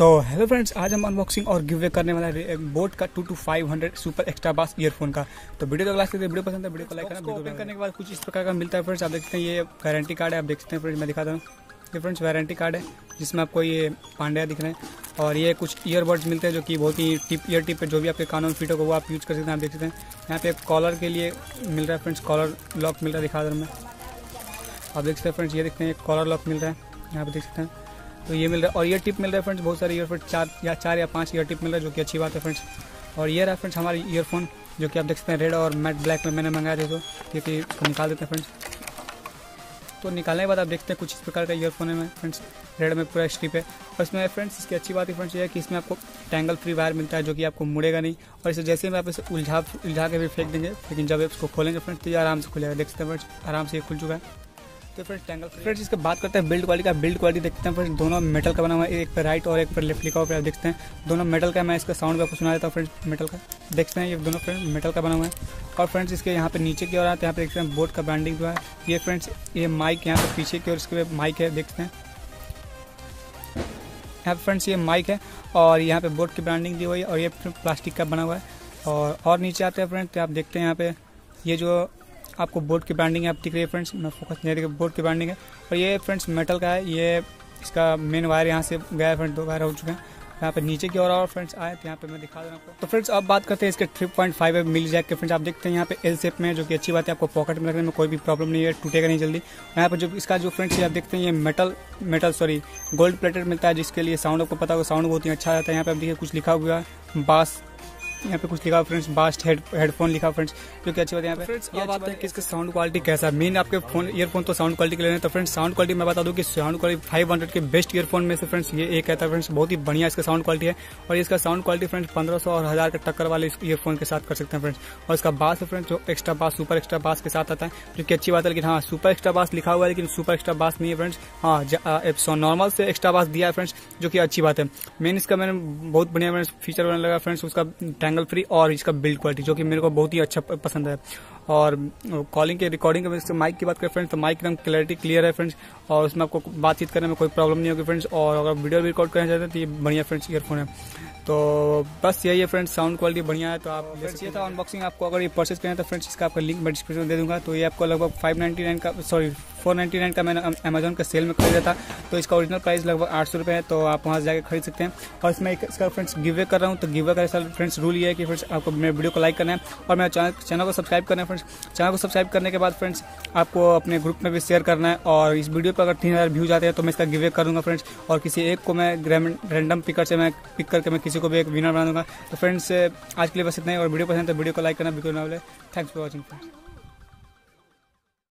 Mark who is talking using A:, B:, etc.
A: तो hello friends, आज हम अनबॉक्सिंग और गिव अवे करने वाला है बोट का 2500 सुपर एक्स्ट्रा बास ईयरफोन का। तो वीडियो तो लास्ट वीडियो पसंद है वीडियो को लाइक करना। वीडियो ओपन करने के बाद कुछ इस प्रकार का मिलता है फ्रेंड्स। आप देख सकते हैं ये वारंटी कार्ड है। आप देख सकते हैं फ्रेंड्स, मैं दिखाता हूँ। ये फ्रेंड्स वारंटी कार्ड है जिसमें आपको ये पांड्या दिख रहे हैं और ये कुछ ईयरबड्स मिलते हैं जो कि बहुत ही ईयर टिप है, जो भी आपके कानों में फिट होगा वो आप यूज़ कर सकते हैं। आप देख सकते हैं यहाँ पे कॉलर के लिए मिल रहा है फ्रेंड्स, कॉलर लॉक मिल रहा है। दिखा रहा हूँ मैं, आप देख सकते हैं फ्रेंड्स, ये देखते हैं कॉलर लॉक मिल रहा है, यहाँ पे देख सकते हैं। तो ये मिल रहा है और ईयर टिप मिल रहा है फ्रेंड्स, बहुत सारे ईयरफोन चार या पाँच ईयर टिप मिल रहा है, जो कि अच्छी बात है फ्रेंड्स। और ये रहा फ्रेंड्स हमारी ईयरफोन, जो कि आप देख सकते हैं रेड और मैट ब्लैक में मैंने मंगाया थे। तो क्योंकि इसको निकाल देते हैं फ्रेंड्स। तो निकालने के बाद आप देखते हैं कुछ इस प्रकार का ईयरफोन है फ्रेंड्स, रेड में पूरा स्ट्रिप है। और इसमें फ्रेंड्स इसकी अच्छी बात है फ्रेंड्स ये है कि इसमें आपको टैंगल फ्री वायर मिलता है, जो कि आपको मुड़ेगा नहीं। और इसे जैसे में आप इसे उलझा के भी फेंक देंगे, लेकिन जब आप इसको खोलेंगे फ्रेंड्स तो ये आराम से खुलेगा। देख सकते हैं फ्रेंड्स, आराम से ये खुल चुका है। तो फ्रेंड्स टैंगल फ्रेंड्स इसके बात करते हैं बिल्ड क्वालिटी का। बिल्ड क्वालिटी देखते हैं फ्रेंड्स, दोनों मेटल का बना हुआ है, एक पर राइट और एक पर लेफ्ट लिखा हुआ है। आप देखते हैं दोनों मेटल का। मैं इसका साउंड भी आपको सुना देता हूँ फ्रेंड्स। मेटल का देखते हैं, ये दोनों फ्रेंड्स मेटल का बना हुआ है। और फ्रेंड्स इसके यहाँ पे नीचे की ओर आते हैं, यहाँ पे देखते हैं बोट का ब्रांडिंग जो है। ये फ्रेंड्स ये माइक यहाँ पे पीछे की ओर इसके माइक है, देखते हैं यहाँ पे फ्रेंड्स ये माइक है और यहाँ पे बोट की ब्रांडिंग दी हुई है और ये प्लास्टिक का बना हुआ है। और नीचे आते हैं फ्रेंड्स, आप देखते हैं यहाँ पे ये जो आपको बोट की ब्रांडिंग है आप दिख रही है फ्रेंड्स, मैं फोकस नहीं देखिए, बोट की ब्रांडिंग है। और ये फ्रेंड्स मेटल का है। ये इसका मेन वायर यहाँ से गया है फ्रेंड्स, 2 वायर हो चुके हैं। यहाँ पे नीचे की ओर और फ्रेंड्स आए तो यहाँ पे मैं दिखा दूँ आपको। तो फ्रेंड्स अब बात करते हैं इसके 3.5 मिली जैक के। फ्रेंड्स आप देखते हैं यहाँ पे एल शेप में है, जो कि अच्छी बात है, आपको पॉकेट में रखने में कोई भी प्रॉब्लम नहीं है, टूटेगा नहीं जल्दी। यहाँ पे जो इसका जो फ्रेंड्स आप देखते हैं ये गोल्ड प्लेटेड मिलता है, जिसके लिए साउंड आपको पता होगा, साउंड बहुत ही अच्छा आता है। यहाँ पे आप देखिए कुछ लिखा हुआ है बास, यहाँ पे कुछ लिखा फ्रेंड्स बास्ट हेडफोन लिखा फ्रेंड्स, जो कि अच्छी बात है। यहाँ पे फ्रेंड्स अब बात है कि इसका साउंड क्वालिटी कैसा है। मेन आपके फोन ईयरफोन तो साउंड क्वालिटी के लिए तो फ्रेंड्स साउंड क्वालिटी मैं बता दूं कि साउंड क्वालिटी 500 के बेस्ट ईयरफोन में से फ्रेंड्स ये एक कहता है फ्रेंड्स, बहुत ही बढ़िया इसका साउंड क्वालिटी है। और इसका साउंड क्वालिटी फ्रेंड्स 1500 और 1000 के टक्कर वाले इस ईयरफोन के साथ कर सकते हैं फ्रेंड्स। और इसका बास है फ्रेंड्स जो एक्स्ट्रा बास, सुपर एक्स्ट्रा बास के साथ आता है, जो कि अच्छी बात है। लेकिन हाँ, सुपर एक्स्ट्रा बास लिखा हुआ है लेकिन सुपर एक्स्ट्रा बास नहीं है फ्रेंड्स। हाँ, नॉर्मल से एक्स्ट्रा बास दिया है फ्रेंड्स, जो कि अच्छी बात है। मेन इसका मैंने बहुत बढ़िया फीचर बनने लगा फ्रेंड्स, उसका टैंगल फ्री और इसका बिल्ड क्वालिटी, जो कि मेरे को बहुत ही अच्छा पसंद है। और कॉलिंग के रिकॉर्डिंग के माइक की बात करें फ्रेंड्स, तो माइक एकदम क्लैरिटी क्लियर है फ्रेंड्स, और उसमें आपको बातचीत करने में कोई प्रॉब्लम नहीं होगी फ्रेंड्स। और अगर वीडियो भी रिकॉर्ड करना चाहते हैं तो ये बढ़िया फ्रेंड्स ईयरफोन है। तो बस यही है फ्रेंड्स, साउंड क्वालिटी बढ़िया है। तो आप फ्रेंड्स ये था अनबॉक्सिंग। आपको अगर ये परचेज करें तो फ्रेंड्स इसका आपका लिंक मैं डिस्क्रिप्शन में दे दूंगा। तो ये आपको लगभग 499 का मैंने अमेजोन का सेल में खरीदा था, तो इसका ओरिजिनल प्राइस लगभग 800 रुपये है। तो आप वहाँ से जाकर खरीद सकते हैं। और इसमें इसका फ्रेंड्स गिव अवे कर रहा हूँ। तो गिव अवे का फ्रेंड्स रूल ये है कि फ्रेंड्स आपको मेरे वीडियो को लाइक करना है और मेरे चैनल को सब्सक्राइब करना है फ्रेंड्स। चैनल को सब्सक्राइब करने के बाद फ्रेंड्स आपको अपने ग्रुप में भी शेयर करना है। और इस वीडियो पर अगर 3000 व्यूज आते हैं तो मैं इसका गिव अवे करूँगा फ्रेंड्स, और किसी एक को मैं रैंडम पिकर से मैं पिक करके मैं किसी को भी एक विनर बना दूंगा। तो फ्रेंड्स आज के लिए बस इतना ही, और वीडियो पसंद है तो वीडियो को लाइक करना बिल्कुल ना भूलें। Thanks for watching friends.